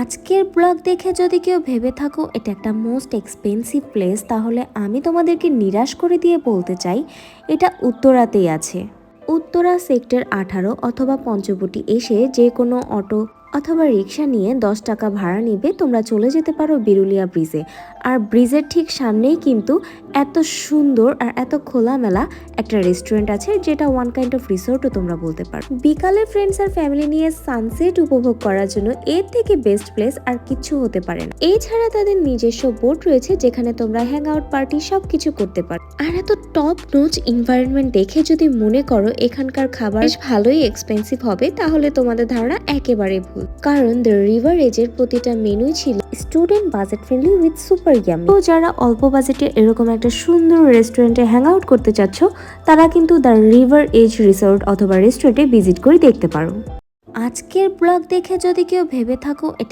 আজকের ব্লগ দেখে যদি কেউ ভেবে থাকো এটা একটা মোস্ট এক্সপেন্সিভ প্লেস, তাহলে আমি তোমাদেরকে নিরাশ করে দিয়ে বলতে চাই এটা উত্তরাতেই আছে। উত্তরা সেক্টর 18 অথবা পঞ্চবটি এসে যে কোনো অটো অথবা রিক্সা নিয়ে 10 টাকা ভাড়া নিবে, তোমরা চলে যেতে পারো বিরুলিয়া ব্রিজে। আর ব্রিজের ঠিক সামনেই কিন্তু এত সুন্দর আর এত খোলামেলা একটা রেস্টুরেন্ট আছে, যেটা ওয়ান কাইন্ড অফ রিসোর্টও তোমরা বলতে পারো। বিকালে ফ্রেন্ডস আর ফ্যামিলি নিয়ে সানসেট উপভোগ করার জন্য এর থেকে বেস্ট প্লেস আর কিছু হতে পারে না। এছাড়া তাদের নিজস্ব বোট রয়েছে যেখানে তোমরা হ্যাং আউট পার্টি সবকিছু করতে পারো। আর এত টপ নোচ এনভায়রনমেন্ট দেখে যদি মনে করো এখানকার খাবার বেশ ভালোই এক্সপেন্সিভ হবে, তাহলে তোমাদের ধারণা একেবারে ভুল। কারণ দ্য রিভার এজের প্রতিটা মেনুই ছিল student budget friendly with super yummy. তো যারা অল্প বাজেটে এরকম একটা সুন্দর রেস্টুরেন্টে হ্যাং আউট করতে চাচ্ছ, তারা কিন্তু দ্য রিভার এজ রিসোর্ট অথবা রেস্টুরেন্টে ভিজিট করে দেখতে পারো। আজকের ব্লগ দেখে যদি কেউ ভেবে থাকো